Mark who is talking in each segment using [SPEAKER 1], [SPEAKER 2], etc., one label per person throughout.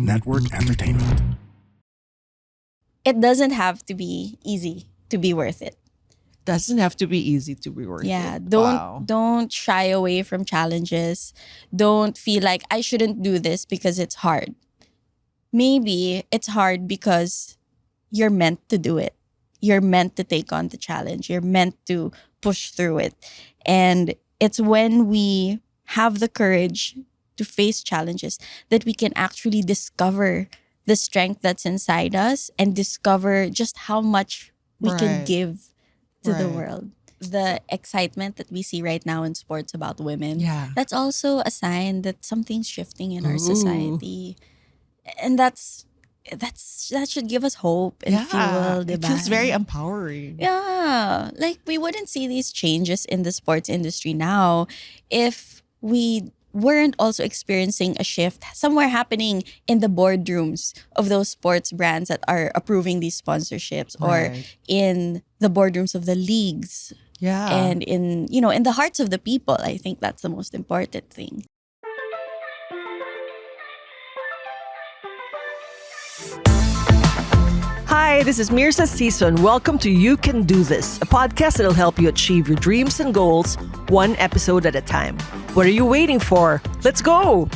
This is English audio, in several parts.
[SPEAKER 1] Network Entertainment.
[SPEAKER 2] It doesn't have to be easy to be worth it.
[SPEAKER 3] Doesn't have to be easy to be worth
[SPEAKER 2] Yeah,
[SPEAKER 3] it.
[SPEAKER 2] don't
[SPEAKER 3] Wow.
[SPEAKER 2] don't shy away from challenges. Don't feel like I shouldn't do this because it's hard. Maybe it's hard because you're meant to do it. You're meant to take on the challenge. You're meant to push through it. And it's when we have the courage to face challenges that we can actually discover the strength that's inside us and discover just how much we can
[SPEAKER 3] Right.
[SPEAKER 2] give to the
[SPEAKER 3] Right.
[SPEAKER 2] world. The excitement that we see right now in sports about women,
[SPEAKER 3] Yeah.
[SPEAKER 2] that's also a sign that something's shifting in our
[SPEAKER 3] Ooh.
[SPEAKER 2] society. And that should give us hope and
[SPEAKER 3] Yeah.
[SPEAKER 2] fuel,
[SPEAKER 3] It
[SPEAKER 2] diba?
[SPEAKER 3] feels very empowering.
[SPEAKER 2] Yeah. Like we wouldn't see these changes in the sports industry now if we weren't also experiencing a shift somewhere happening in the boardrooms of those sports brands that are approving these sponsorships or
[SPEAKER 3] Right.
[SPEAKER 2] in the boardrooms of the leagues
[SPEAKER 3] Yeah.
[SPEAKER 2] and in the hearts of the people. I think that's the most important thing.
[SPEAKER 4] Hi, this is Mirza Season. Welcome to You Can Do This, a podcast that'll help you achieve your dreams and goals one episode at a time. What are you waiting for? Let's go!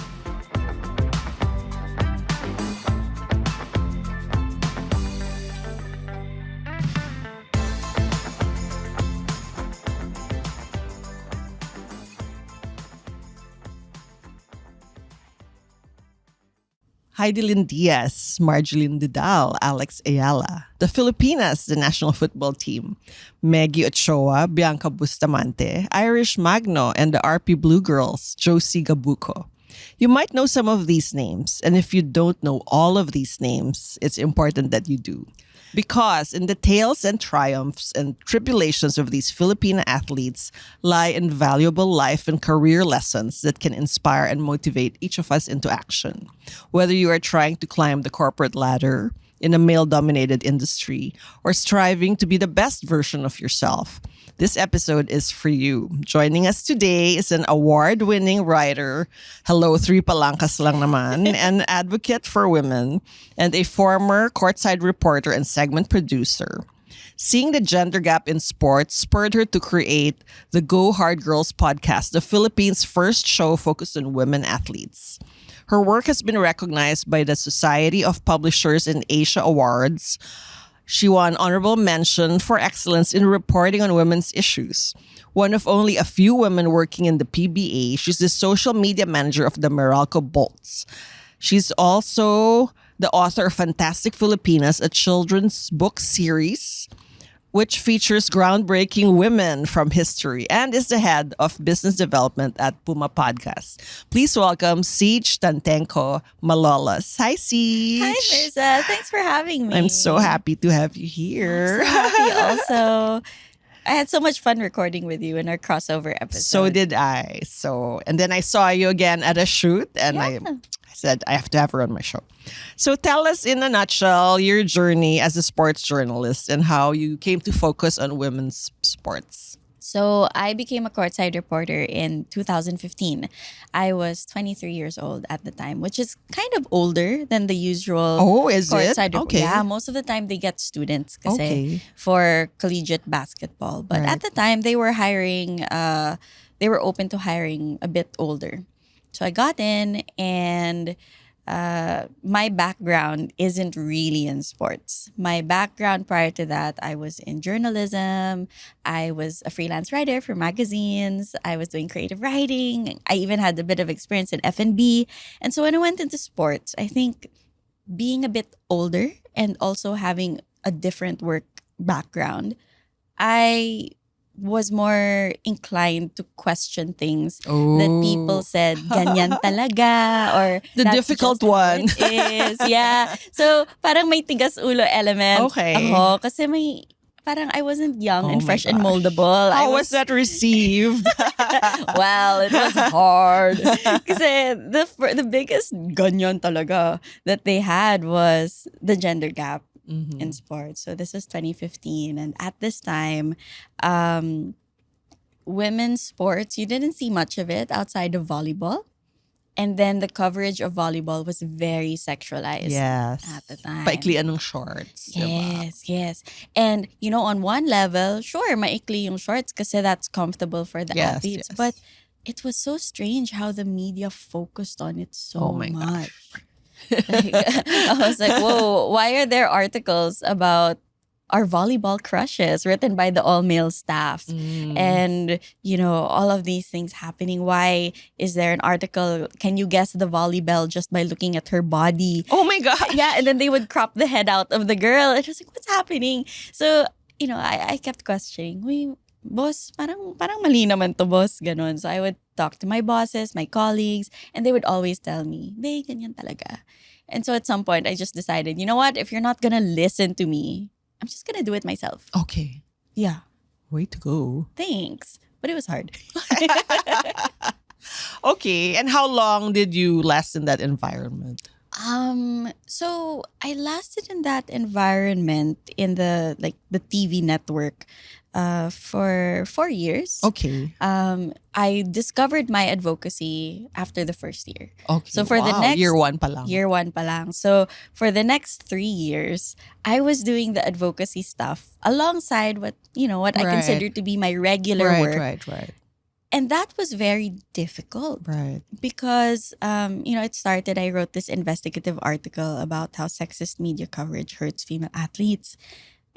[SPEAKER 3] Hidilyn Diaz, Margielyn Didal, Alex Eala. The Filipinas, the national football team. Meggie Ochoa, Bianca Bustamante, Irish Magno, and the RP Blu Girls, Josie Gabuco. You might know some of these names, and if you don't know all of these names, it's important that you do. Because in the tales and triumphs and tribulations of these Filipina athletes lie invaluable life and career lessons that can inspire and motivate each of us into action. Whether you are trying to climb the corporate ladder in a male-dominated industry or striving to be the best version of yourself, this episode is for you. Joining us today is an award-winning writer, hello, three palankas lang naman, an advocate for women, and a former courtside reporter and segment producer. Seeing the gender gap in sports spurred her to create the Go Hard Girls podcast, the Philippines' first show focused on women athletes. Her work has been recognized by the Society of Publishers and Asia Awards. She won honorable mention for excellence in reporting on women's issues. One of only a few women working in the PBA, she's the social media manager of the Meralco Bolts. She's also the author of Fantastic Filipinas, a children's book series which features groundbreaking women from history and is the head of business development at Puma Podcast. Please welcome Ceej Tantengco-Malolos. Hi, Ceej.
[SPEAKER 2] Hi, Mirza. Thanks for having me.
[SPEAKER 3] I'm so happy to have you
[SPEAKER 2] I'm
[SPEAKER 3] here.
[SPEAKER 2] so happy also. I had so much fun recording with you in our crossover episode.
[SPEAKER 3] So did I. And then I saw you again at a shoot and I said, I have to have her on my show. So tell us in a nutshell your journey as a sports journalist and how you came to focus on women's sports.
[SPEAKER 2] So I became a courtside reporter in 2015. I was 23 years old at the time, which is kind of older than the usual
[SPEAKER 3] Oh, is it?
[SPEAKER 2] courtside reporter.
[SPEAKER 3] Okay.
[SPEAKER 2] Yeah, most of the time they get students kasi
[SPEAKER 3] Okay.
[SPEAKER 2] for collegiate basketball. But
[SPEAKER 3] Right.
[SPEAKER 2] at the time they were hiring, they were open to hiring a bit older. So I got in and my background isn't really in sports. My background prior to that, I was in journalism. I was a freelance writer for magazines. I was doing creative writing. I even had a bit of experience in F&B. And so when I went into sports, I think being a bit older and also having a different work background, I was more inclined to question things that people said, ganyan talaga, or
[SPEAKER 3] The
[SPEAKER 2] that's
[SPEAKER 3] difficult
[SPEAKER 2] just how
[SPEAKER 3] one.
[SPEAKER 2] it is. Yeah. So, parang may tigas ulo element
[SPEAKER 3] Okay.
[SPEAKER 2] ako. Kasi parang I wasn't young
[SPEAKER 3] Oh
[SPEAKER 2] and
[SPEAKER 3] my
[SPEAKER 2] fresh and
[SPEAKER 3] gosh.
[SPEAKER 2] moldable.
[SPEAKER 3] How was that received?
[SPEAKER 2] Well, it was hard. Kasi the biggest ganyan talaga that they had was the gender gap in sports. So this was 2015. And at this time, women's sports, you didn't see much of it outside of volleyball And then the coverage of volleyball was very sexualized
[SPEAKER 3] Yes.
[SPEAKER 2] at the time.
[SPEAKER 3] Paiklian ng shorts. Diba?
[SPEAKER 2] Yes. And, on one level, sure, maikli yung shorts kasi that's comfortable for the
[SPEAKER 3] Yes,
[SPEAKER 2] athletes.
[SPEAKER 3] yes.
[SPEAKER 2] But it was so strange how the media focused on it so
[SPEAKER 3] Oh my
[SPEAKER 2] much.
[SPEAKER 3] gosh.
[SPEAKER 2] Like, I was like, whoa, why are there articles about our volleyball crushes written by the all-male staff? And, all of these things happening. Why is there an article, can you guess the volleyball just by looking at her body?
[SPEAKER 3] Oh my gosh.
[SPEAKER 2] Yeah, and then they would crop the head out of the girl. And I was like, what's happening? So, I kept questioning, uy, boss, parang mali naman to, boss. Ganon. So I would talk to my bosses, my colleagues, and they would always tell me, "Dey, ganyan talaga." And so at some point, I just decided, you know what? If you're not gonna listen to me, I'm just gonna do it myself.
[SPEAKER 3] Okay.
[SPEAKER 2] Yeah.
[SPEAKER 3] Way to go.
[SPEAKER 2] Thanks. But it was hard.
[SPEAKER 3] Okay. And how long did you last in that environment?
[SPEAKER 2] So I lasted in that environment in the TV network for 4 years.
[SPEAKER 3] Okay.
[SPEAKER 2] I discovered my advocacy after the first year.
[SPEAKER 3] Okay.
[SPEAKER 2] So for the
[SPEAKER 3] Wow,
[SPEAKER 2] next
[SPEAKER 3] year one pa lang.
[SPEAKER 2] Year one pa lang. So for the next 3 years, I was doing the advocacy stuff alongside what I
[SPEAKER 3] Right.
[SPEAKER 2] consider to be my regular work.
[SPEAKER 3] Right.
[SPEAKER 2] And that was very difficult.
[SPEAKER 3] Right.
[SPEAKER 2] Because, it started, I wrote this investigative article about how sexist media coverage hurts female athletes.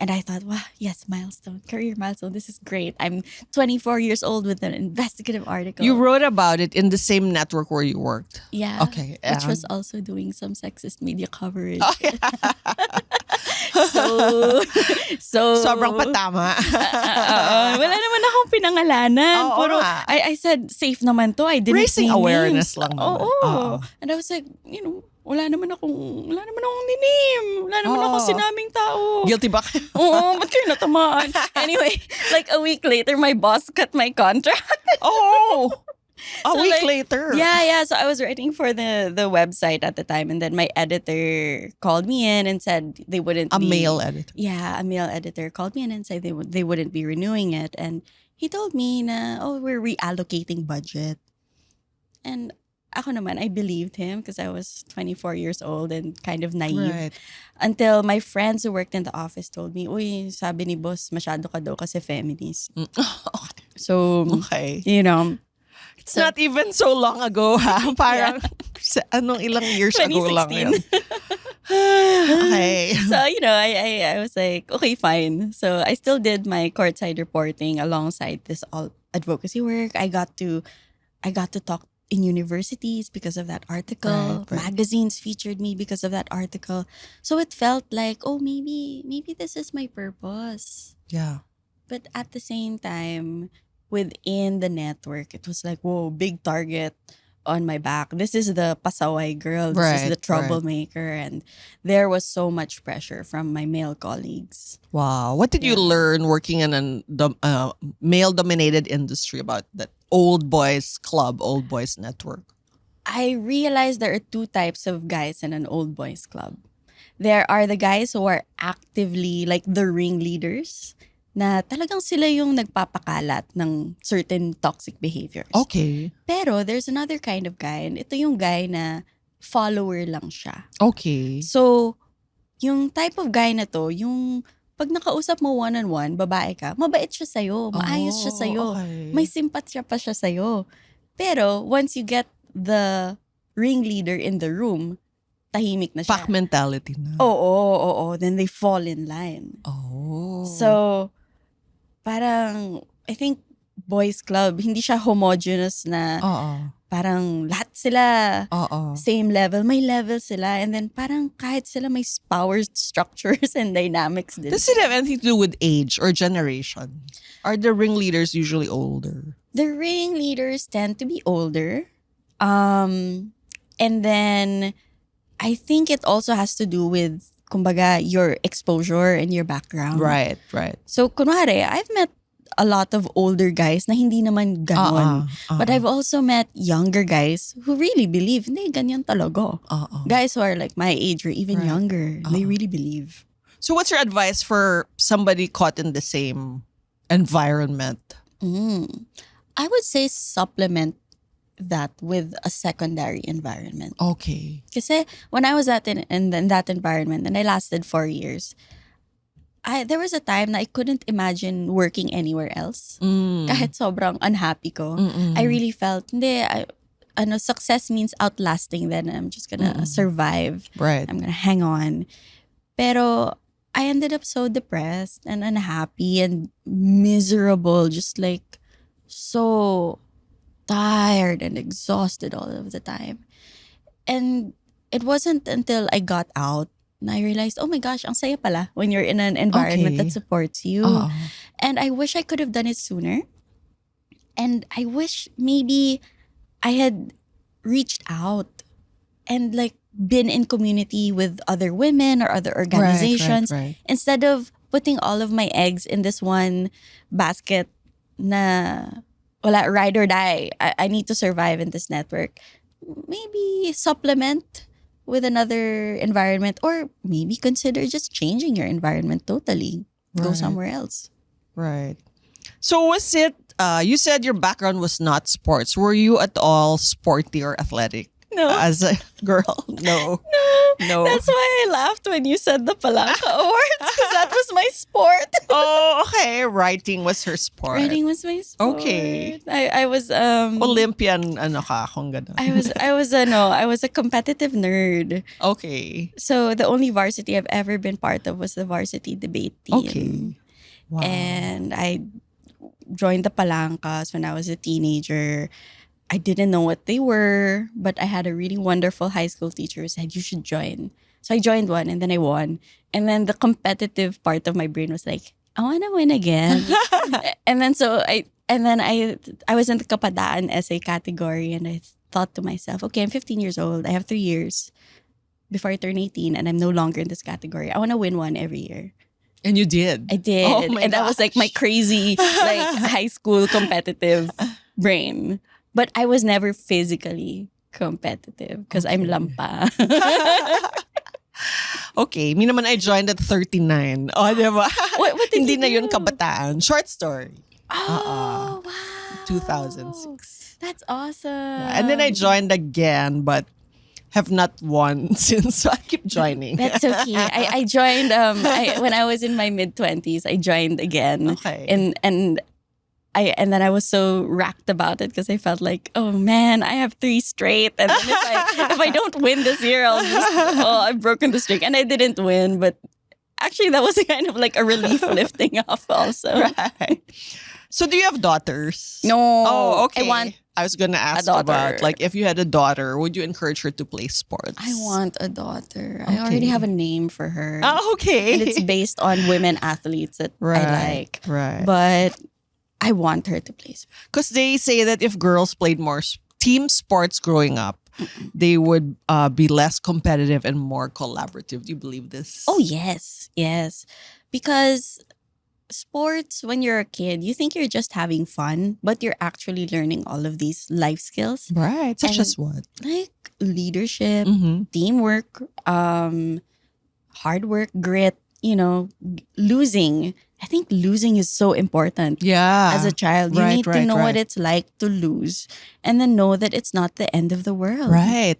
[SPEAKER 2] And I thought, wow, yes, milestone, career milestone. This is great. I'm 24 years old with an investigative article.
[SPEAKER 3] You wrote about it in the same network where you worked.
[SPEAKER 2] Yeah.
[SPEAKER 3] Okay.
[SPEAKER 2] Which was also doing some sexist media coverage.
[SPEAKER 3] Oh, yeah.
[SPEAKER 2] So
[SPEAKER 3] Sobrang patama.
[SPEAKER 2] wala naman akong pinangalanan.
[SPEAKER 3] Oo
[SPEAKER 2] Puro,
[SPEAKER 3] nga.
[SPEAKER 2] I said, safe naman to. I didn't
[SPEAKER 3] Raising
[SPEAKER 2] name
[SPEAKER 3] awareness
[SPEAKER 2] names.
[SPEAKER 3] lang naman.
[SPEAKER 2] Oo.
[SPEAKER 3] Oo.
[SPEAKER 2] And I was like, wala naman akong ninim. Wala naman akong sinaming tao.
[SPEAKER 3] Guilty ba kayo?
[SPEAKER 2] Oo, ba't kayo natamaan? Anyway, like a week later, my boss cut my contract.
[SPEAKER 3] Oh! A
[SPEAKER 2] So,
[SPEAKER 3] week
[SPEAKER 2] like,
[SPEAKER 3] later.
[SPEAKER 2] Yeah. So I was writing for the website at the time, and then my editor called me in and said they wouldn't
[SPEAKER 3] A
[SPEAKER 2] be...
[SPEAKER 3] male editor.
[SPEAKER 2] Yeah, a male editor called me in and said they wouldn't be renewing it. And he told me na, we're reallocating budget. And ako naman, I believed him because I was 24 years old and kind of naive.
[SPEAKER 3] Right.
[SPEAKER 2] Until my friends who worked in the office told me, uy, sabi ni boss, masyado ka daw kasi feminist. So,
[SPEAKER 3] Okay. It's not even so long ago, ha? Parang, anong ilang years ago lang
[SPEAKER 2] 2016.
[SPEAKER 3] yun. Okay.
[SPEAKER 2] So, I was like, okay, fine. So I still did my courtside reporting alongside this all advocacy work. I got to talk in universities because of that article.
[SPEAKER 3] Right.
[SPEAKER 2] Magazines featured me because of that article. So it felt like, maybe this is my purpose.
[SPEAKER 3] Yeah.
[SPEAKER 2] But at the same time, within the network, it was like, whoa, big target on my back. This is the pasaway girl. This is the
[SPEAKER 3] Right.
[SPEAKER 2] troublemaker. And there was so much pressure from my male colleagues.
[SPEAKER 3] Wow. What did you
[SPEAKER 2] Yeah.
[SPEAKER 3] learn working in a male-dominated industry about that old boys club, old boys network?
[SPEAKER 2] I realized there are two types of guys in an old boys club. There are the guys who are actively like the ringleaders, na talagang sila yung nagpapakalat ng certain toxic behaviors.
[SPEAKER 3] Okay.
[SPEAKER 2] Pero there's another kind of guy, and ito yung guy na follower lang siya.
[SPEAKER 3] Okay.
[SPEAKER 2] So, yung type of guy na to, yung pag nakausap mo one-on-one, babae ka, mabait siya sa'yo, maayos siya sa'yo,
[SPEAKER 3] Okay.
[SPEAKER 2] may simpatya pa siya sa'yo. Pero once you get the ringleader in the room, tahimik na siya.
[SPEAKER 3] Pack mentality na.
[SPEAKER 2] Oo. Then they fall in line.
[SPEAKER 3] Oh.
[SPEAKER 2] So, parang, I think, boys club, hindi siya homogeneous na
[SPEAKER 3] Oo.
[SPEAKER 2] parang lahat sila
[SPEAKER 3] Oo.
[SPEAKER 2] same level. May level sila. And then parang kahit sila may power structures and dynamics din.
[SPEAKER 3] Does it have anything to do with age or generation? Are the ringleaders usually older?
[SPEAKER 2] The ringleaders tend to be older. And then I think it also has to do with, kumbaga, your exposure and your background.
[SPEAKER 3] Right.
[SPEAKER 2] So, kunwari, I've met a lot of older guys na hindi naman ganon. But I've also met younger guys who really believe, hindi, ganyan talaga. Guys who are like my age or even
[SPEAKER 3] Right.
[SPEAKER 2] younger, they really believe.
[SPEAKER 3] So what's your advice for somebody caught in the same environment?
[SPEAKER 2] I would say supplement that with a secondary environment.
[SPEAKER 3] Okay.
[SPEAKER 2] Kasi when I was in that environment and I lasted 4 years, there was a time na I couldn't imagine working anywhere else. Kahit sobrang unhappy ko. I really felt, hindi, success means outlasting, then I'm just gonna survive.
[SPEAKER 3] Right.
[SPEAKER 2] I'm gonna hang on. Pero I ended up so depressed and unhappy and miserable, just like so tired and exhausted all of the time. And it wasn't until I got out na I realized, oh my gosh, ang saya pala when you're in an environment
[SPEAKER 3] Okay.
[SPEAKER 2] that supports you. And I wish I could have done it sooner. And I wish maybe I had reached out and like been in community with other women or other organizations
[SPEAKER 3] Right.
[SPEAKER 2] instead of putting all of my eggs in this one basket na wala, ride or die. I need to survive in this network. Maybe supplement with another environment, or maybe consider just changing your environment totally. Go
[SPEAKER 3] Right.
[SPEAKER 2] somewhere else.
[SPEAKER 3] Right. So was it, you said your background was not sports. Were you at all sporty or athletic
[SPEAKER 2] No.
[SPEAKER 3] as a girl? No. No.
[SPEAKER 2] That's why I laughed when you said the Palanca Awards, because that was my sport.
[SPEAKER 3] Oh, okay. Writing was her sport.
[SPEAKER 2] Writing was my sport.
[SPEAKER 3] Okay.
[SPEAKER 2] I was
[SPEAKER 3] Olympian, ano ka, kung ganun.
[SPEAKER 2] I was a competitive nerd.
[SPEAKER 3] Okay.
[SPEAKER 2] So the only varsity I've ever been part of was the varsity debate team.
[SPEAKER 3] Okay. Wow.
[SPEAKER 2] And I joined the Palancas when I was a teenager. I didn't know what they were, but I had a really wonderful high school teacher who said, you should join. So I joined one and then I won. And then the competitive part of my brain was like, I want to win again. and then I was in the Kapadaan essay category, and I thought to myself, okay, I'm 15 years old. I have 3 years before I turn 18 and I'm no longer in this category. I want to win one every year.
[SPEAKER 3] And you did?
[SPEAKER 2] I did.
[SPEAKER 3] Oh my
[SPEAKER 2] and that was like my
[SPEAKER 3] gosh.
[SPEAKER 2] crazy like high school competitive brain. But I was never physically competitive because I'm lampa.
[SPEAKER 3] Okay. Me naman, I joined at 39. Oh, di ba?
[SPEAKER 2] What did
[SPEAKER 3] Hindi
[SPEAKER 2] you
[SPEAKER 3] na yun
[SPEAKER 2] do?
[SPEAKER 3] kabataan. Short story.
[SPEAKER 2] Oh, wow.
[SPEAKER 3] 2006.
[SPEAKER 2] That's awesome.
[SPEAKER 3] And then I joined again, but have not won since. So I keep joining.
[SPEAKER 2] That's okay. I joined when I was in my mid-20s, I joined again.
[SPEAKER 3] Okay.
[SPEAKER 2] And then I was so racked about it because I felt like, oh man, I have 3 straight. And then if I don't win this year, I've broken the streak. And I didn't win, but actually that was kind of like a relief lifting off also.
[SPEAKER 3] Right. So do you have daughters?
[SPEAKER 2] No.
[SPEAKER 3] Oh, okay.
[SPEAKER 2] I
[SPEAKER 3] was gonna ask
[SPEAKER 2] daughter.
[SPEAKER 3] about, like, if you had a daughter, would you encourage her to play sports?
[SPEAKER 2] I want a daughter.
[SPEAKER 3] Okay.
[SPEAKER 2] I already have a name for her.
[SPEAKER 3] Oh, okay.
[SPEAKER 2] And it's based on women athletes that I like.
[SPEAKER 3] Right.
[SPEAKER 2] But I want her to play sports.
[SPEAKER 3] Because they say that if girls played more team sports growing up, they would be less competitive and more collaborative. Do you believe this?
[SPEAKER 2] Oh, yes. Yes. Because sports, when you're a kid, you think you're just having fun, but you're actually learning all of these life skills.
[SPEAKER 3] Right. Such
[SPEAKER 2] And-
[SPEAKER 3] as what?
[SPEAKER 2] Like leadership,
[SPEAKER 3] Mm-hmm.
[SPEAKER 2] teamwork, hard work, grit, losing. I think losing is so important.
[SPEAKER 3] Yeah.
[SPEAKER 2] As a child, you need to know what it's like to lose and then know that it's not the end of the world.
[SPEAKER 3] Right.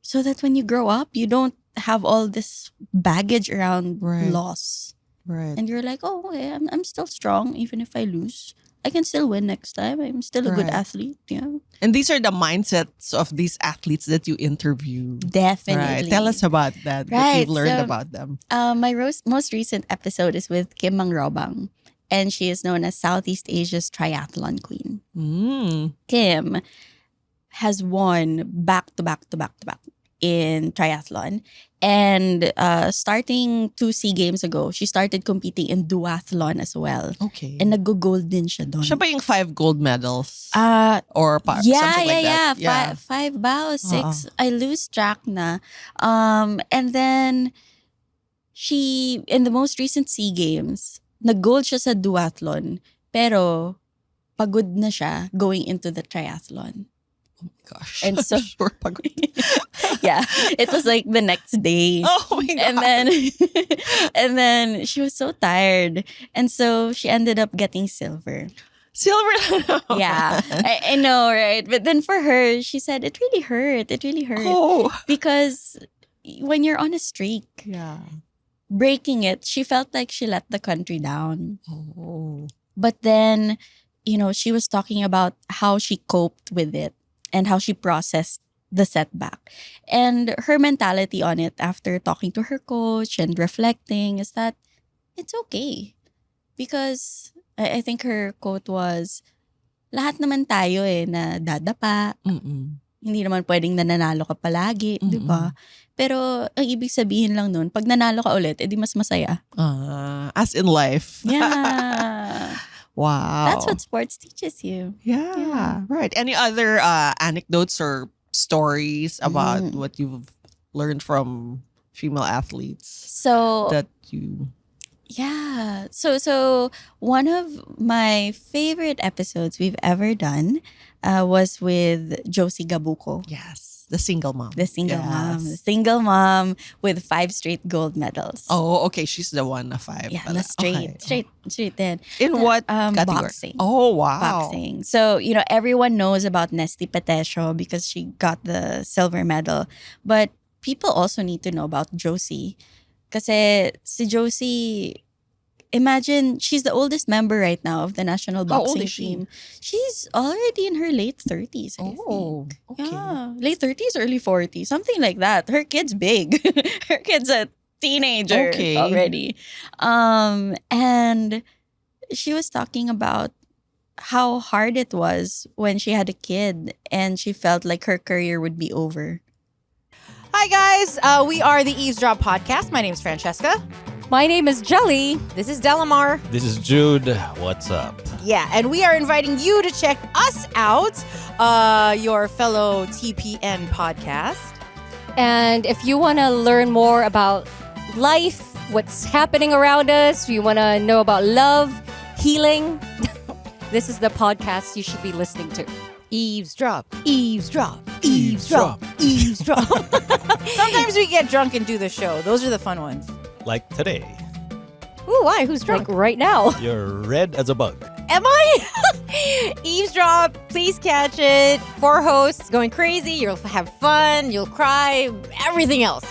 [SPEAKER 2] So that when you grow up, you don't have all this baggage around
[SPEAKER 3] Right.
[SPEAKER 2] loss.
[SPEAKER 3] Right.
[SPEAKER 2] And you're like, oh, okay, I'm still strong even if I lose. I can still win next time. I'm still a good
[SPEAKER 3] Right.
[SPEAKER 2] athlete. Yeah,
[SPEAKER 3] And these are the mindsets of these athletes that you interview.
[SPEAKER 2] definitely.
[SPEAKER 3] Right. Tell us about that. What
[SPEAKER 2] Right,
[SPEAKER 3] you've learned
[SPEAKER 2] so-
[SPEAKER 3] about them.
[SPEAKER 2] My most recent episode is with Kim Mangrobang, and she is known as Southeast Asia's triathlon queen.
[SPEAKER 3] Mm.
[SPEAKER 2] Kim has won back to back in triathlon. And starting 2 SEA Games ago, she started competing in duathlon as well.
[SPEAKER 3] Okay.
[SPEAKER 2] And nag-gold din siya doon.
[SPEAKER 3] Siya ba yung 5 gold medals? Or something
[SPEAKER 2] Yeah.
[SPEAKER 3] like that?
[SPEAKER 2] Five bows, 6. I lose track na. And then she, in the most recent SEA Games, nag-gold siya sa duathlon. Pero pagod na siya going into the triathlon.
[SPEAKER 3] Oh my gosh.
[SPEAKER 2] And so-
[SPEAKER 3] I'm sure pagod.
[SPEAKER 2] Yeah, it was like the next day.
[SPEAKER 3] Oh my God.
[SPEAKER 2] And then she was so tired. And so she ended up getting silver.
[SPEAKER 3] Silver.
[SPEAKER 2] Yeah, I know, right? But then for her, she said it really hurt. It really hurt
[SPEAKER 3] Oh.
[SPEAKER 2] because when you're on a streak,
[SPEAKER 3] Yeah.
[SPEAKER 2] breaking it, she felt like she let the country down.
[SPEAKER 3] Oh.
[SPEAKER 2] But then, she was talking about how she coped with it and how she processed the setback. And her mentality on it after talking to her coach and reflecting is that it's okay. Because I think her quote was, lahat naman tayo na dadapa.
[SPEAKER 3] Mm-mm.
[SPEAKER 2] Hindi naman pwedeng nananalo ka palagi, di ba? Pero ang ibig sabihin lang nun, pag nanalo ka ulit, edi mas masaya.
[SPEAKER 3] As in life.
[SPEAKER 2] Yeah.
[SPEAKER 3] Wow.
[SPEAKER 2] That's what sports teaches you.
[SPEAKER 3] Yeah. Right. Any other anecdotes or stories about what you've learned from female athletes
[SPEAKER 2] So
[SPEAKER 3] that you...
[SPEAKER 2] yeah. So one of my favorite episodes we've ever done was with Josie Gabuco.
[SPEAKER 3] Yes. The single mom.
[SPEAKER 2] The single
[SPEAKER 3] Yes.
[SPEAKER 2] mom. The single mom with 5 straight gold medals.
[SPEAKER 3] Oh, okay. She's the one na 5.
[SPEAKER 2] Yeah,
[SPEAKER 3] pala.
[SPEAKER 2] the straight,
[SPEAKER 3] Okay.
[SPEAKER 2] straight then.
[SPEAKER 3] In what category?
[SPEAKER 2] Boxing.
[SPEAKER 3] Oh, wow.
[SPEAKER 2] Boxing. So, everyone knows about Nesty Petesio because she got the silver medal. But people also need to know about Josie. Kasi si Josie, imagine, she's the oldest member right now of the national
[SPEAKER 3] How old
[SPEAKER 2] boxing
[SPEAKER 3] is she?
[SPEAKER 2] team. She's already in her late 30s, I
[SPEAKER 3] Oh,
[SPEAKER 2] think.
[SPEAKER 3] okay.
[SPEAKER 2] Yeah, late 30s, early 40s, something like that. Her kid's big. Her kid's a teenager
[SPEAKER 3] Okay.
[SPEAKER 2] already. And she was talking about how hard it was when she had a kid and she felt like her career would be over.
[SPEAKER 1] Hi, guys. We are the Eavesdrop Podcast. My name is Francesca.
[SPEAKER 5] My name is Jelly.
[SPEAKER 1] This is Delamar.
[SPEAKER 6] This is Jude. What's up?
[SPEAKER 1] Yeah, and we are inviting you to check us out, your fellow TPN podcast.
[SPEAKER 5] And if you want to learn more about life, what's happening around us, you want to know about love, healing, this is the podcast you should be listening to.
[SPEAKER 1] Eavesdrop, eavesdrop, eavesdrop, eavesdrop. Sometimes we get drunk and do the show. Those are the fun ones.
[SPEAKER 6] Like today,
[SPEAKER 1] Ooh, why? Who's drunk?
[SPEAKER 5] Like right now.
[SPEAKER 6] you're red as a bug.
[SPEAKER 1] Am I? Eavesdrop, please catch it. 4 hosts going crazy. You'll have fun. You'll cry. Everything else.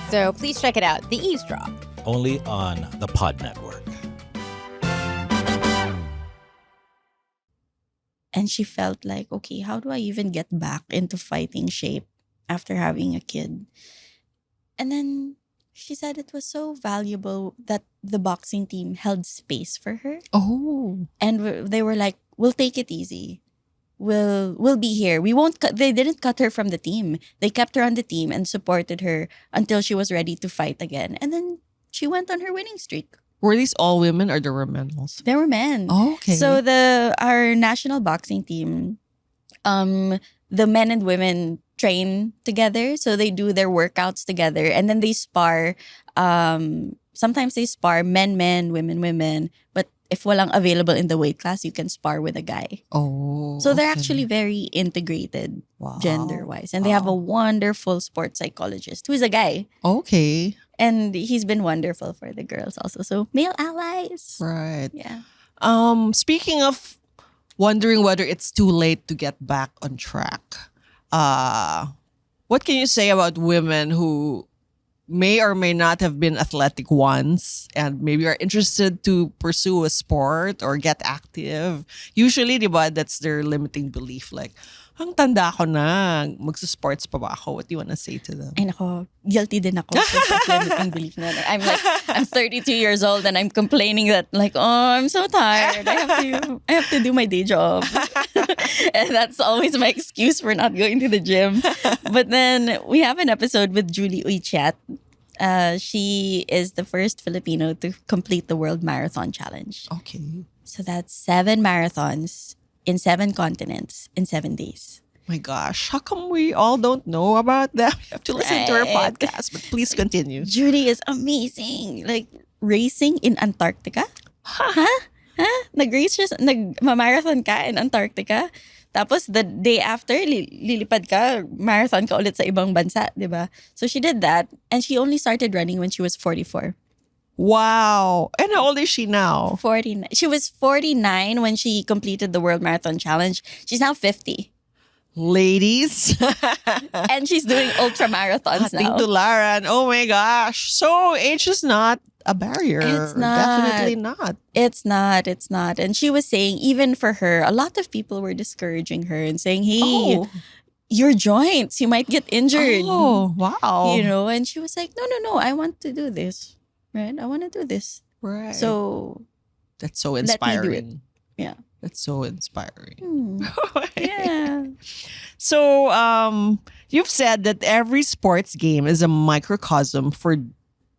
[SPEAKER 1] So please check it out. The Eavesdrop.
[SPEAKER 6] Only on the Pod Network.
[SPEAKER 2] And she felt like, okay, how do I even get back into fighting shape after having a kid? And then she said it was so valuable that the boxing team held space for her.
[SPEAKER 3] Oh.
[SPEAKER 2] And they were like, we'll take it easy. We'll be here. We won't cut. They didn't cut her from the team. They kept her on the team and supported her until she was ready to fight again. And then she went on her winning streak.
[SPEAKER 3] Were these all women or there were men also?
[SPEAKER 2] There were men.
[SPEAKER 3] Oh, okay.
[SPEAKER 2] So our national boxing team, the men and women train together. So they do their workouts together and then they spar. Sometimes they spar men, women, women. But if walang available in the weight class, you can spar with a guy.
[SPEAKER 3] Oh.
[SPEAKER 2] So they're
[SPEAKER 3] okay.
[SPEAKER 2] actually very integrated
[SPEAKER 3] Wow.
[SPEAKER 2] gender-wise. And they have a wonderful sports psychologist who's a guy.
[SPEAKER 3] Okay.
[SPEAKER 2] And he's been wonderful for the girls also. So male allies.
[SPEAKER 3] Right.
[SPEAKER 2] Yeah.
[SPEAKER 3] Speaking of wondering whether it's too late to get back on track, what can you say about women who may or may not have been athletic once and maybe are interested to pursue a sport or get active? Usually, di ba, that's their limiting belief. Like, ang tanda ko na, magsa-sports pa ba ako? What do you want to say to them?
[SPEAKER 2] Ay nako, guilty din ako sa limiting belief na. I'm 32 years old and I'm complaining that like, oh, I'm so tired. I have to do my day job. And that's always my excuse for not going to the gym. But then we have an episode with Julie Uychat. She is the first Filipino to complete the World Marathon Challenge.
[SPEAKER 3] Okay.
[SPEAKER 2] So that's 7 marathons in 7 continents in 7 days.
[SPEAKER 3] My gosh, how come we all don't know about that? We have to listen to her
[SPEAKER 2] Right.
[SPEAKER 3] podcast, but please continue.
[SPEAKER 2] Judy is amazing. Like, racing in Antarctica? Huh? Nag-race siya, nag-marathon ka in Antarctica? Tapos, the day after, lilipad ka, marathon ka ulit sa ibang bansa, di ba? So, she did that. And she only started running when she was 44.
[SPEAKER 3] Wow. And how old is she now?
[SPEAKER 2] 49. She was 49 when she completed the World Marathon Challenge. She's now 50.
[SPEAKER 3] Ladies.
[SPEAKER 2] And she's doing ultra marathons
[SPEAKER 3] Ating
[SPEAKER 2] now.
[SPEAKER 3] tularan. Oh my gosh. So age is not a barrier.
[SPEAKER 2] It's not.
[SPEAKER 3] Definitely not.
[SPEAKER 2] It's not. It's not. And she was saying, even for her, a lot of people were discouraging her and saying, hey,
[SPEAKER 3] Oh.
[SPEAKER 2] your joints, you might get injured.
[SPEAKER 3] Oh, wow.
[SPEAKER 2] You know, and she was like, no, I want to do this. Right? I want to do this.
[SPEAKER 3] Right.
[SPEAKER 2] So,
[SPEAKER 3] that's so
[SPEAKER 2] let me do it.
[SPEAKER 3] inspiring.
[SPEAKER 2] Yeah.
[SPEAKER 3] That's so inspiring.
[SPEAKER 2] Yeah.
[SPEAKER 3] So, you've said that every sports game is a microcosm for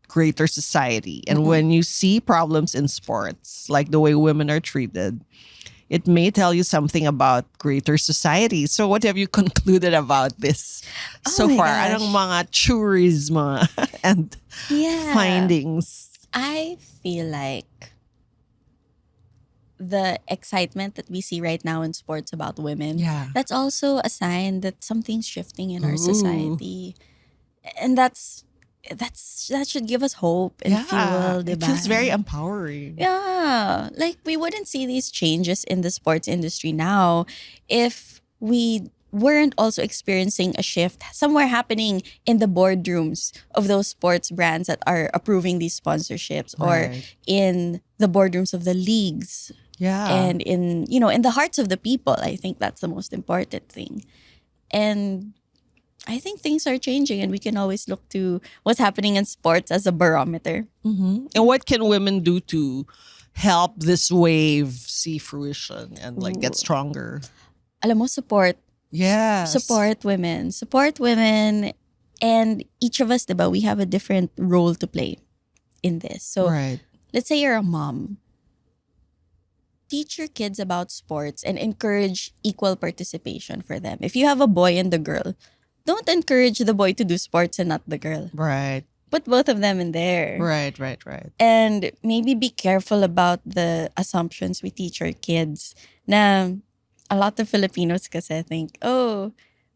[SPEAKER 3] greater society. And when you see problems in sports, like the way women are treated, it may tell you something about greater society. So what have you concluded about this so
[SPEAKER 2] my
[SPEAKER 3] far?
[SPEAKER 2] gosh.
[SPEAKER 3] Anong mga theories mga and
[SPEAKER 2] Yeah.
[SPEAKER 3] findings?
[SPEAKER 2] I feel like the excitement that we see right now in sports about women,
[SPEAKER 3] Yeah.
[SPEAKER 2] that's also a sign that something's shifting in our
[SPEAKER 3] Ooh.
[SPEAKER 2] society. And that should give us hope and fuel,
[SPEAKER 3] It
[SPEAKER 2] diba?
[SPEAKER 3] feels very empowering.
[SPEAKER 2] Yeah. Like, we wouldn't see these changes in the sports industry now if we weren't also experiencing a shift somewhere happening in the boardrooms of those sports brands that are approving these sponsorships, or
[SPEAKER 3] Right.
[SPEAKER 2] in the boardrooms of the leagues,
[SPEAKER 3] Yeah.
[SPEAKER 2] and in the hearts of the people. I think that's the most important thing. And I think things are changing, and we can always look to what's happening in sports as a barometer.
[SPEAKER 3] And what can women do to help this wave see fruition and like get stronger?
[SPEAKER 2] Alam mo, support
[SPEAKER 3] Yes.
[SPEAKER 2] Support women, and each of us, diba, we have a different role to play in this. So
[SPEAKER 3] Right.
[SPEAKER 2] let's say you're a mom. Teach your kids about sports and encourage equal participation for them. If you have a boy and a girl, don't encourage the boy to do sports and not the girl.
[SPEAKER 3] Right.
[SPEAKER 2] Put both of them in there.
[SPEAKER 3] Right.
[SPEAKER 2] And maybe be careful about the assumptions we teach our kids. Na a lot of Filipinos kasi think, oh,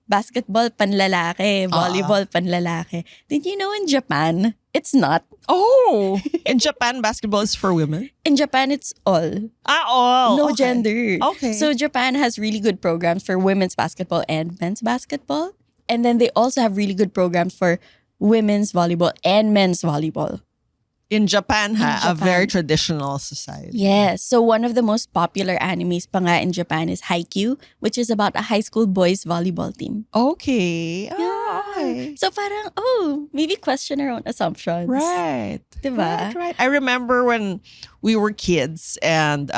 [SPEAKER 2] basketball panlalaki, volleyball panlalaki. Did you know in Japan, it's not.
[SPEAKER 3] Oh, in Japan, basketball is for women?
[SPEAKER 2] In Japan, it's all.
[SPEAKER 3] All.
[SPEAKER 2] No
[SPEAKER 3] Okay.
[SPEAKER 2] gender.
[SPEAKER 3] Okay.
[SPEAKER 2] So Japan has really good programs for women's basketball and men's basketball. And then they also have really good programs for women's volleyball and men's volleyball.
[SPEAKER 3] In Japan, a
[SPEAKER 2] Japan.
[SPEAKER 3] very traditional society.
[SPEAKER 2] Yes. So one of the most popular animes pa nga in Japan is Haikyuu, which is about a high school boys volleyball team.
[SPEAKER 3] Okay.
[SPEAKER 2] Yeah.
[SPEAKER 3] Okay.
[SPEAKER 2] So parang, maybe question our own assumptions.
[SPEAKER 3] Right.
[SPEAKER 2] Diba?
[SPEAKER 3] Right. I remember when we were kids and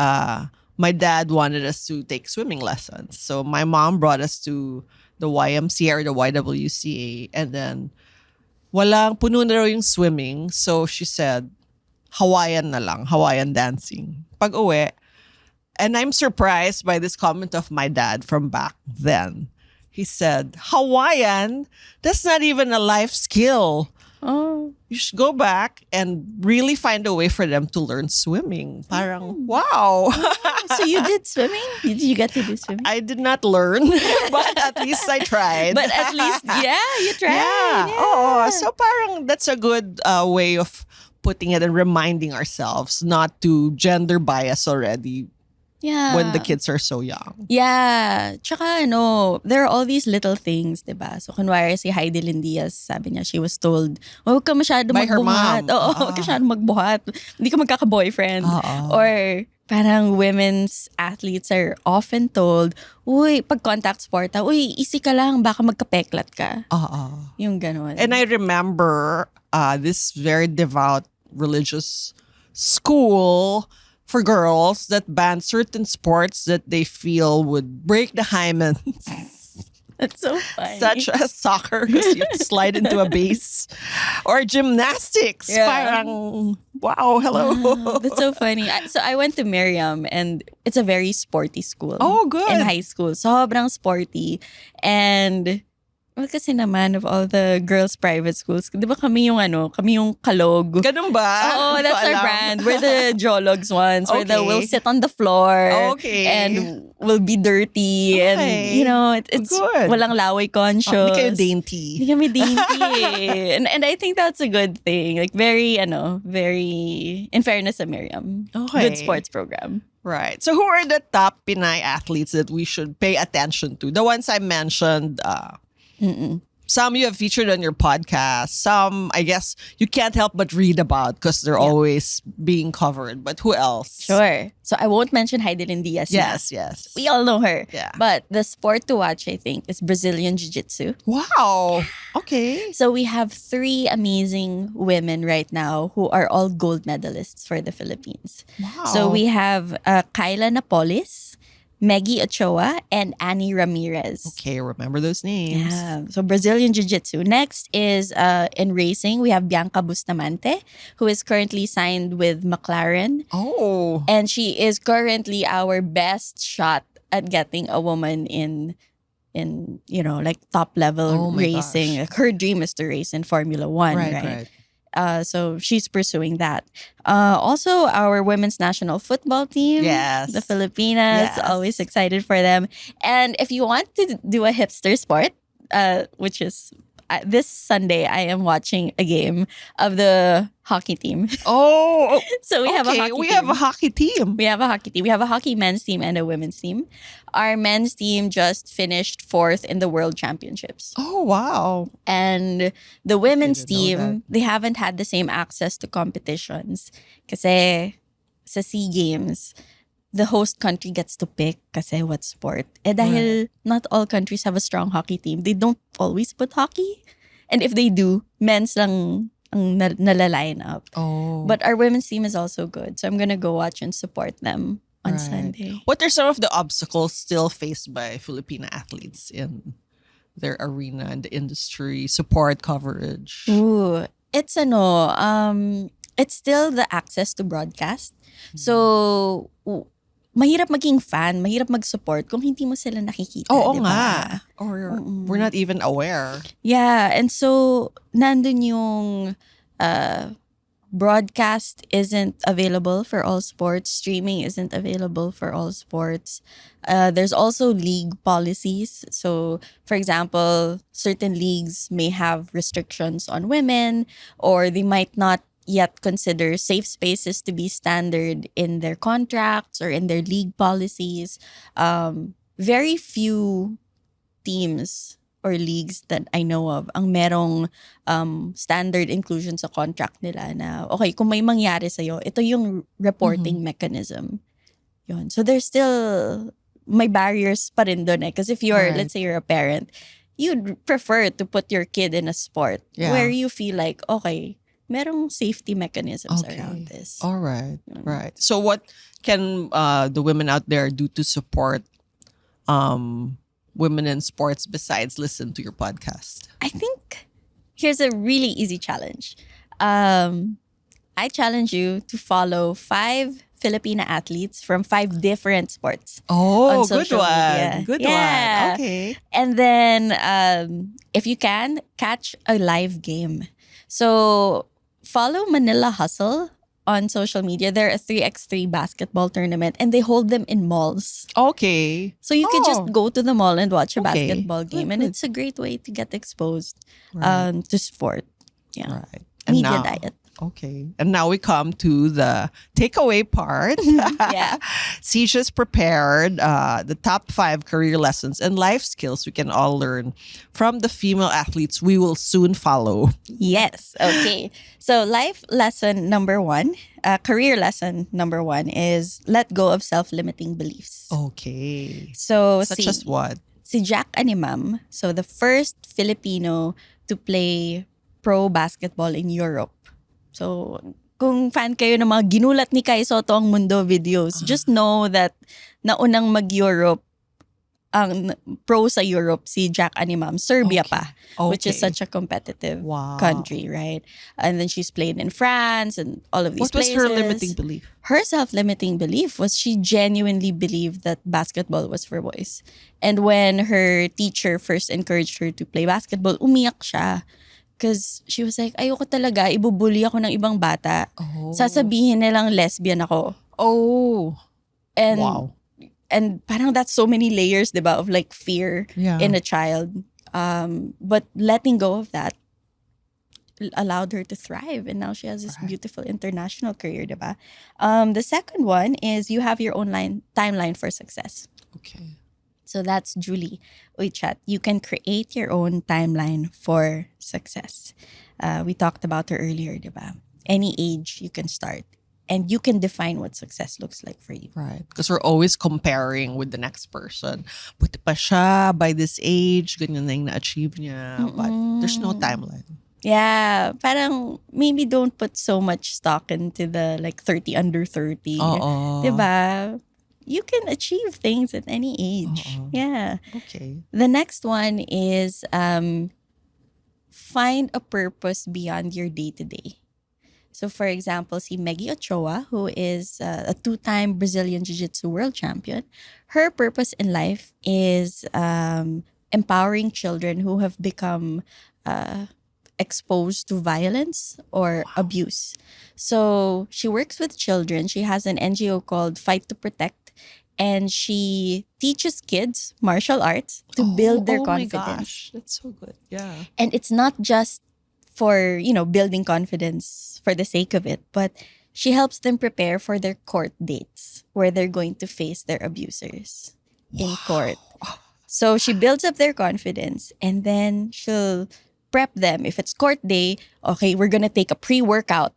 [SPEAKER 3] my dad wanted us to take swimming lessons. So my mom brought us to the YMCA or the YWCA, and then puno na raw yung swimming. So she said, Hawaiian na lang, Hawaiian dancing. Pag uwi, and I'm surprised by this comment of my dad from back then. He said, Hawaiian? That's not even a life skill.
[SPEAKER 2] Oh.
[SPEAKER 3] You should go back and really find a way for them to learn swimming. Parang, wow.
[SPEAKER 2] So you did swimming? Did you get to do swimming?
[SPEAKER 3] I did not learn, but at least I tried.
[SPEAKER 2] But at least, you tried.
[SPEAKER 3] Yeah.
[SPEAKER 2] Yeah.
[SPEAKER 3] Oh, so parang that's a good way of putting it and reminding ourselves not to gender bias already
[SPEAKER 2] Yeah.
[SPEAKER 3] when the kids are so young.
[SPEAKER 2] Yeah. Tsaka there are all these little things, diba? So kunwari si Hidilyn Diaz, sabi niya, she was told, huwag ka masyado
[SPEAKER 3] By her
[SPEAKER 2] magbuhat.
[SPEAKER 3] mom.
[SPEAKER 2] Oo, huwag ka masyado magbuhat. Hindi ka magkaka-boyfriend.
[SPEAKER 3] Oo.
[SPEAKER 2] Or parang women's athletes are often told, uy, pag contact sport, easy ka lang, baka magkapeklat ka. Yung ganun.
[SPEAKER 3] And I remember this very devout religious school for girls that banned certain sports that they feel would break the hymen.
[SPEAKER 2] That's so funny.
[SPEAKER 3] Such as soccer, because you slide into a base. Or gymnastics.
[SPEAKER 2] Yeah.
[SPEAKER 3] Parang, wow, hello.
[SPEAKER 2] That's so funny. So I went to Miriam, and it's a very sporty school.
[SPEAKER 3] Oh, good.
[SPEAKER 2] In high school. Sobrang sporty. And Well, kasi naman of all the girls' private schools, di ba kami yung kalog.
[SPEAKER 3] Ganun ba?
[SPEAKER 2] Oh,
[SPEAKER 3] Hindi ko
[SPEAKER 2] that's our
[SPEAKER 3] alam.
[SPEAKER 2] brand. We're the Jologs ones.
[SPEAKER 3] Okay.
[SPEAKER 2] We'll sit on the floor.
[SPEAKER 3] Okay.
[SPEAKER 2] And we'll be dirty.
[SPEAKER 3] Okay.
[SPEAKER 2] And, you know, it's
[SPEAKER 3] Good.
[SPEAKER 2] walang laway conscious.
[SPEAKER 3] Hindi kayo dainty.
[SPEAKER 2] Hindi kami dainty eh. And I think that's a good thing. Like very, in fairness sa Miriam.
[SPEAKER 3] Okay.
[SPEAKER 2] Good sports program.
[SPEAKER 3] Right. So who are the top Pinay athletes that we should pay attention to? The ones I mentioned, some you have featured on your podcast. Some, I guess, you can't help but read about because they're always being covered. But who else?
[SPEAKER 2] Sure. So I won't mention Hidilyn Diaz.
[SPEAKER 3] Yes, yes.
[SPEAKER 2] We all know her.
[SPEAKER 3] Yeah.
[SPEAKER 2] But the sport to watch, I think, is Brazilian Jiu-Jitsu.
[SPEAKER 3] Wow. Okay.
[SPEAKER 2] So we have 3 amazing women right now who are all gold medalists for the Philippines.
[SPEAKER 3] Wow.
[SPEAKER 2] So we have Kyla Napolis, Meggie Ochoa, and Annie Ramirez.
[SPEAKER 3] Okay, remember those names.
[SPEAKER 2] Yeah. So Brazilian Jiu-Jitsu. Next is in racing, we have Bianca Bustamante, who is currently signed with McLaren.
[SPEAKER 3] Oh.
[SPEAKER 2] And she is currently our best shot at getting a woman in like top level racing.
[SPEAKER 3] gosh.
[SPEAKER 2] Her dream is to race in Formula One, right? So she's pursuing that. Also, our women's national football team,
[SPEAKER 3] Yes.
[SPEAKER 2] the Filipinas,
[SPEAKER 3] Yes.
[SPEAKER 2] always excited for them. And if you want to do a hipster sport, which is this Sunday, I am watching a game of the hockey team.
[SPEAKER 3] Oh.
[SPEAKER 2] So we have a hockey
[SPEAKER 3] we
[SPEAKER 2] team.
[SPEAKER 3] have a hockey team.
[SPEAKER 2] We have a hockey team. We have a hockey men's team and a women's team. Our men's team just finished 4th in the World Championships.
[SPEAKER 3] Oh, wow.
[SPEAKER 2] And the women's
[SPEAKER 3] Didn't know
[SPEAKER 2] team, they haven't had the same access to competitions. Kasi sa SEA Games, the host country gets to pick kasi what sport. Eh dahil not all countries have a strong hockey team, they don't always put hockey. And if they do, men's lang ang nalaline up.
[SPEAKER 3] Oh.
[SPEAKER 2] But our women's team is also good. So I'm gonna go watch and support them on
[SPEAKER 3] Right.
[SPEAKER 2] Sunday.
[SPEAKER 3] What are some of the obstacles still faced by Filipina athletes in their arena and the industry, support coverage?
[SPEAKER 2] Ooh, it's it's still the access to broadcast. So, mahirap maging fan, mahirap mag-support kung hindi mo sila nakikita,
[SPEAKER 3] Oo
[SPEAKER 2] di
[SPEAKER 3] nga.
[SPEAKER 2] ba?
[SPEAKER 3] Or we're not even aware.
[SPEAKER 2] Yeah, and so nandun yung broadcast isn't available for all sports. Streaming isn't available for all sports. There's also league policies. So, for example, certain leagues may have restrictions on women, or they might not yet consider safe spaces to be standard in their contracts or in their league policies. Very few teams or leagues that I know of ang merong standard inclusion sa contract nila na, okay, kung may mangyari sa'yo, ito yung reporting mechanism. Yun. So there's still, may barriers pa rin dun eh. Because if you're, let's say you're a parent, you'd prefer to put your kid in a sport where you feel like, okay, merong safety mechanisms around this.
[SPEAKER 3] All right. Right. So what can the women out there do to support women in sports besides listen to your podcast?
[SPEAKER 2] I think here's a really easy challenge. I challenge you to follow 5 Filipina athletes from 5 different sports.
[SPEAKER 3] Oh,
[SPEAKER 2] on social
[SPEAKER 3] good one.
[SPEAKER 2] media.
[SPEAKER 3] Good
[SPEAKER 2] Yeah.
[SPEAKER 3] one. Okay.
[SPEAKER 2] And then, if you can, catch a live game. So, follow Manila Hustle on social media. They're a 3x3 basketball tournament and they hold them in malls.
[SPEAKER 3] Okay.
[SPEAKER 2] So you can just go to the mall and watch a
[SPEAKER 3] Okay.
[SPEAKER 2] basketball game.
[SPEAKER 3] Good,
[SPEAKER 2] And
[SPEAKER 3] good.
[SPEAKER 2] it's a great way to get exposed
[SPEAKER 3] Right.
[SPEAKER 2] to sport. Yeah.
[SPEAKER 3] Right.
[SPEAKER 2] Media diet.
[SPEAKER 3] Okay. And now we come to the takeaway part.
[SPEAKER 2] Yeah.
[SPEAKER 3] Ceej has prepared the top 5 career lessons and life skills we can all learn from the female athletes we will soon follow.
[SPEAKER 2] Yes. Okay. So life lesson number 1, career lesson number 1 is let go of self-limiting beliefs.
[SPEAKER 3] Okay.
[SPEAKER 2] So
[SPEAKER 3] Such as what?
[SPEAKER 2] si Jack Animam, so the first Filipino to play pro basketball in Europe. So, kung fan kayo ng mga ginulat ni Kai Soto ang mundo videos, just know that naunang mag-Europe ang pro sa Europe, si Jack Animam, Serbia pa, which is
[SPEAKER 3] Okay.
[SPEAKER 2] such a competitive
[SPEAKER 3] Wow.
[SPEAKER 2] country, right? And then she's played in France and all of these
[SPEAKER 3] What was
[SPEAKER 2] places.
[SPEAKER 3] her limiting belief?
[SPEAKER 2] Her self-limiting belief was she genuinely believed that basketball was for boys. And when her teacher first encouraged her to play basketball, umiyak siya. Because she was like, ayoko talaga, ibubully ako ng ibang bata.
[SPEAKER 3] Oh.
[SPEAKER 2] Sasabihin nilang lesbian ako.
[SPEAKER 3] Oh.
[SPEAKER 2] And
[SPEAKER 3] Wow.
[SPEAKER 2] and parang that's so many layers, diba, of like fear
[SPEAKER 3] Yeah.
[SPEAKER 2] in a child. But letting go of that allowed her to thrive, and now she has this beautiful international career, diba? The second one is you have your own timeline for success.
[SPEAKER 3] Okay.
[SPEAKER 2] So that's Julie Oichat. You can create your own timeline for success. We talked about her earlier, diba? Any age you can start. And you can define what success looks like for you.
[SPEAKER 3] Right. Because we're always comparing with the next person. Buti pa siya, by this age, ganyan na yung na-achieve niya. But there's no timeline.
[SPEAKER 2] Yeah, parang maybe don't put so much stock into the like 30 under 30.
[SPEAKER 3] Oo.
[SPEAKER 2] Diba? You can achieve things at any age.
[SPEAKER 3] Oo.
[SPEAKER 2] Yeah.
[SPEAKER 3] Okay.
[SPEAKER 2] The next one is find a purpose beyond your day-to-day. So for example, si Meggie Ochoa, who is a two-time Brazilian Jiu-Jitsu world champion, her purpose in life is empowering children who have become exposed to violence or abuse. So she works with children. She has an NGO called Fight to Protect, and she teaches kids martial arts to build their confidence.
[SPEAKER 3] Oh my gosh, that's so good. Yeah.
[SPEAKER 2] And it's not just for, building confidence for the sake of it, but she helps them prepare for their court dates where they're going to face their abusers in court. So she builds up their confidence, and then she'll prep them. If it's court day, okay, we're gonna take a pre-workout,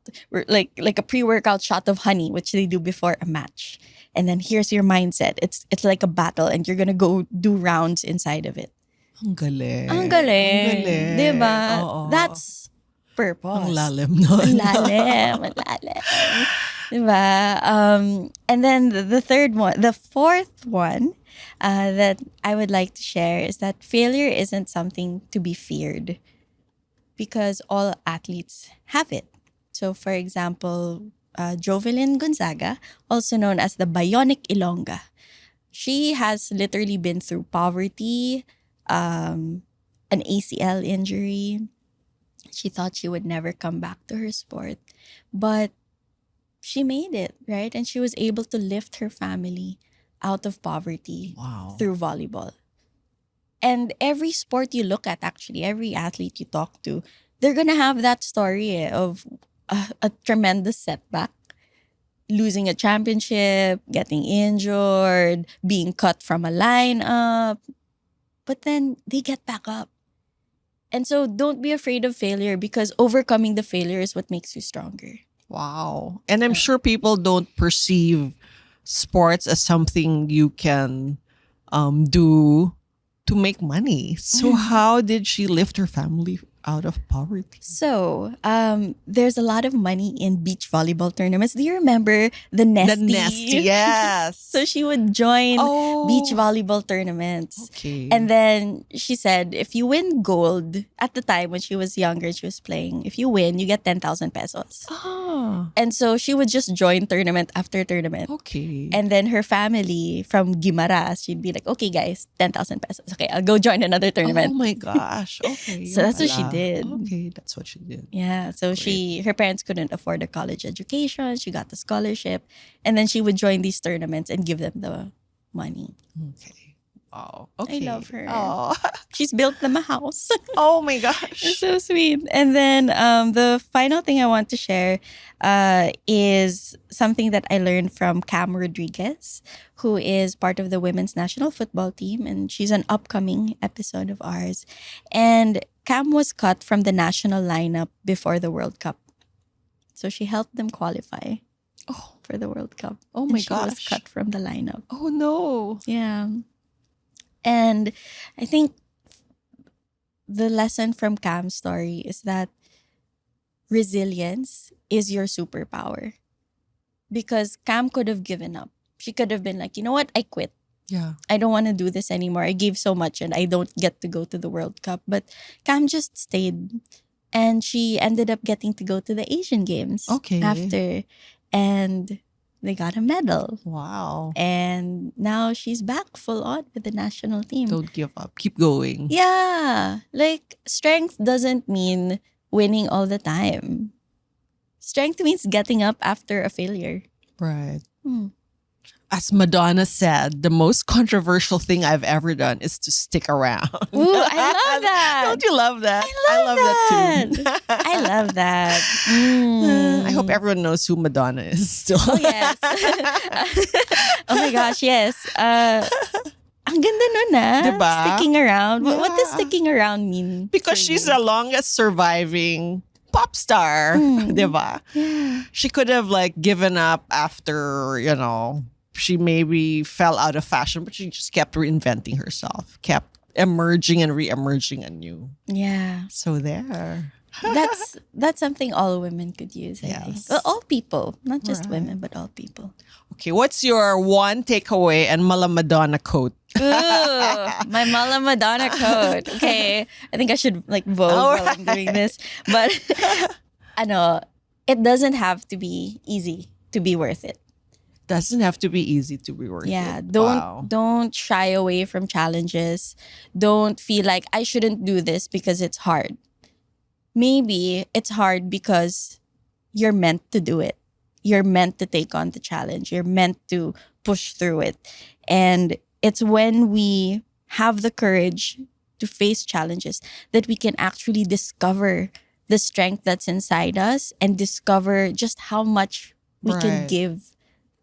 [SPEAKER 2] like a pre-workout shot of honey, which they do before a match. And then here's your mindset. It's like a battle, and you're gonna go do rounds inside of it.
[SPEAKER 3] Ang galing.
[SPEAKER 2] Ang galing.
[SPEAKER 3] Ang galing.
[SPEAKER 2] Diba?
[SPEAKER 3] Oo.
[SPEAKER 2] That's purpose.
[SPEAKER 3] Ang lalim nun.
[SPEAKER 2] Ang lalim. Ang lalim. Diba? And then the fourth one that I would like to share is that failure isn't something to be feared because all athletes have it. So for example, Jovelyn Gonzaga, also known as the Bionic Ilongga, she has literally been through poverty, an ACL injury. She thought she would never come back to her sport, but she made it, right? And she was able to lift her family out of poverty through volleyball. And every sport you look at, actually, every athlete you talk to, they're gonna have that story of a tremendous setback. Losing a championship, getting injured, being cut from a lineup. But then they get back up. And so don't be afraid of failure because overcoming the failure is what makes you stronger.
[SPEAKER 3] Wow. And I'm sure people don't perceive sports as something you can do to make money. So how did she lift her family out of poverty?
[SPEAKER 2] So, there's a lot of money in beach volleyball tournaments. Do you remember the Nesty?
[SPEAKER 3] The Nesty, yes.
[SPEAKER 2] So she would join beach volleyball tournaments.
[SPEAKER 3] Okay.
[SPEAKER 2] And then she said, if you win gold, at the time when she was younger, she was playing, if you win, you get 10,000 pesos. And so she would just join tournament after tournament.
[SPEAKER 3] Okay.
[SPEAKER 2] And then her family from Guimaras, she'd be like, okay guys, 10,000 pesos. Okay, I'll go join another tournament.
[SPEAKER 3] Oh my gosh. Okay.
[SPEAKER 2] So that's what she did.
[SPEAKER 3] Okay, that's what she did.
[SPEAKER 2] Yeah, so her parents couldn't afford a college education. She got the scholarship. And then she would join these tournaments and give them the money.
[SPEAKER 3] Okay. Wow. Okay.
[SPEAKER 2] I love her.
[SPEAKER 3] Oh,
[SPEAKER 2] She's built them a house.
[SPEAKER 3] oh my gosh.
[SPEAKER 2] It's so sweet. And then the final thing I want to share is something that I learned from Cam Rodriguez, who is part of the women's national football team. And she's an upcoming episode of ours. And Cam was cut from the national lineup before the World Cup. So she helped them qualify for the World Cup.
[SPEAKER 3] Oh my
[SPEAKER 2] She was
[SPEAKER 3] gosh.
[SPEAKER 2] cut from the lineup.
[SPEAKER 3] Oh no.
[SPEAKER 2] Yeah. And I think the lesson from Cam's story is that resilience is your superpower. Because Cam could have given up. She could have been like, you know what? I quit.
[SPEAKER 3] Yeah.
[SPEAKER 2] I don't want to do this anymore. I gave so much and I don't get to go to the World Cup. But Cam just stayed. And she ended up getting to go to the Asian Games
[SPEAKER 3] Okay.
[SPEAKER 2] after. And they got a medal.
[SPEAKER 3] Wow.
[SPEAKER 2] And now she's back full on with the national team.
[SPEAKER 3] Don't give up. Keep going.
[SPEAKER 2] Yeah. Like, strength doesn't mean winning all the time. Strength means getting up after a failure.
[SPEAKER 3] Right.
[SPEAKER 2] Hmm.
[SPEAKER 3] As Madonna said, the most controversial thing I've ever done is to stick around.
[SPEAKER 2] Ooh, I love that.
[SPEAKER 3] Don't you love that?
[SPEAKER 2] I love
[SPEAKER 3] that too.
[SPEAKER 2] I love that.
[SPEAKER 3] I hope everyone knows who Madonna is still.
[SPEAKER 2] Oh, yes. Oh my gosh, yes. Ang ganda nun
[SPEAKER 3] Diba?
[SPEAKER 2] Sticking around. What does
[SPEAKER 3] Yeah.
[SPEAKER 2] sticking around mean?
[SPEAKER 3] Because
[SPEAKER 2] for
[SPEAKER 3] she's
[SPEAKER 2] you?
[SPEAKER 3] the longest surviving pop star. Diba?
[SPEAKER 2] Yeah.
[SPEAKER 3] She could have like given up after, she maybe fell out of fashion, but she just kept reinventing herself, kept emerging and re-emerging anew.
[SPEAKER 2] Yeah.
[SPEAKER 3] So there.
[SPEAKER 2] That's something all women could use, I think.
[SPEAKER 3] Yes.
[SPEAKER 2] Well, all people. Not just
[SPEAKER 3] Right.
[SPEAKER 2] women, but all people.
[SPEAKER 3] Okay, what's your one takeaway and Mala Madonna quote?
[SPEAKER 2] Ooh, my Mala Madonna code. Okay, I think I should like vote while I'm doing this. But it doesn't have to be easy to be worth it.
[SPEAKER 3] Doesn't have to be easy to be worth
[SPEAKER 2] Yeah,
[SPEAKER 3] it.
[SPEAKER 2] don't shy away from challenges. Don't feel like I shouldn't do this because it's hard. Maybe it's hard because you're meant to do it. You're meant to take on the challenge. You're meant to push through it. And it's when we have the courage to face challenges that we can actually discover the strength that's inside us and discover just how much we can
[SPEAKER 3] Right.
[SPEAKER 2] give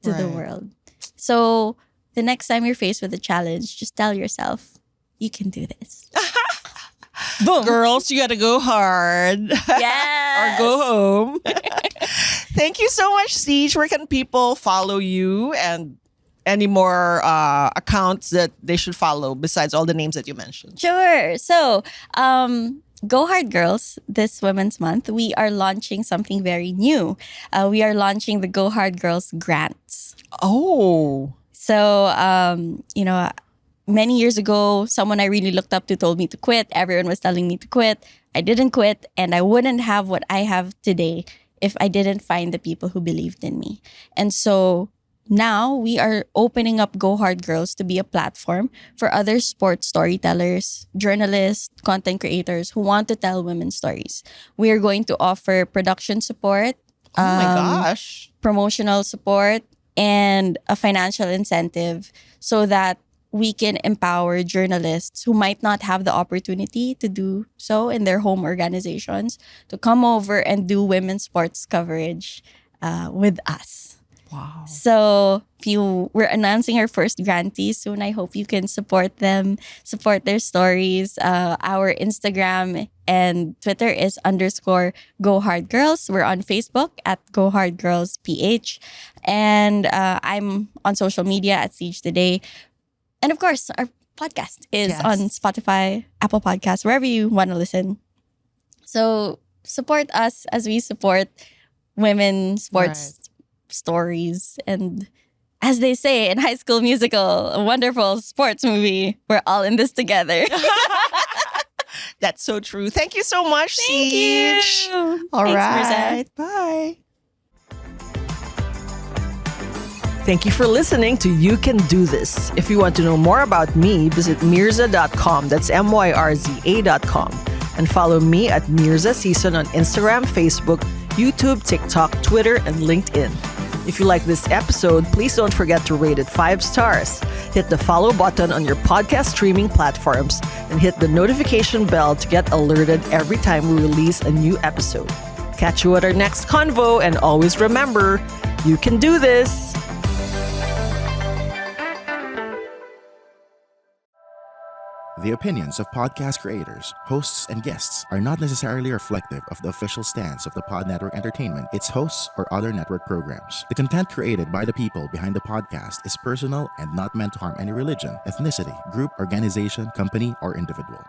[SPEAKER 2] to the
[SPEAKER 3] Right.
[SPEAKER 2] world. So the next time you're faced with a challenge, just tell yourself, you can do this. Boom.
[SPEAKER 3] Girls, you gotta go hard.
[SPEAKER 2] Yes.
[SPEAKER 3] Or go home. Thank you so much, Ceej. Where can people follow you and any more accounts that they should follow besides all the names that you mentioned?
[SPEAKER 2] Sure. So, Go Hard Girls, this Women's Month, we are launching something very new. We are launching the Go Hard Girls grants.
[SPEAKER 3] Oh.
[SPEAKER 2] So, many years ago, someone I really looked up to told me to quit. Everyone was telling me to quit. I didn't quit, and I wouldn't have what I have today if I didn't find the people who believed in me. And so now we are opening up Go Hard Girls to be a platform for other sports storytellers, journalists, content creators who want to tell women's stories. We are going to offer production support,
[SPEAKER 3] Oh my gosh.
[SPEAKER 2] promotional support, and a financial incentive so that we can empower journalists who might not have the opportunity to do so in their home organizations to come over and do women's sports coverage with us.
[SPEAKER 3] Wow.
[SPEAKER 2] So we're announcing our first grantees soon. I hope you can support them, support their stories. Our Instagram and Twitter is _GoHardGirls. We're on Facebook at GoHardGirlsPH. And I'm on social media at Ceej Today. And of course, our podcast is
[SPEAKER 3] Yes.
[SPEAKER 2] on Spotify, Apple Podcasts, wherever you want to listen. So support us as we support women sports stories. And as they say in High School Musical, a wonderful sports movie, we're all in this together.
[SPEAKER 3] That's so true. Thank you so much,
[SPEAKER 2] Thank
[SPEAKER 3] Ceej.
[SPEAKER 2] you.
[SPEAKER 3] All
[SPEAKER 2] Thanks,
[SPEAKER 3] right. Bye. Thank you for listening to You Can Do This. If you want to know more about me, visit mirza.com. That's MYRZA.com. And follow me at Mirza Season on Instagram, Facebook, YouTube, TikTok, Twitter, and LinkedIn. If you like this episode, please don't forget to rate it 5 stars. Hit the follow button on your podcast streaming platforms and hit the notification bell to get alerted every time we release a new episode. Catch you at our next convo, and always remember, you can do this.
[SPEAKER 7] The opinions of podcast creators, hosts, and guests are not necessarily reflective of the official stance of the Pod Network Entertainment, its hosts, or other network programs. The content created by the people behind the podcast is personal and not meant to harm any religion, ethnicity, group, organization, company, or individual.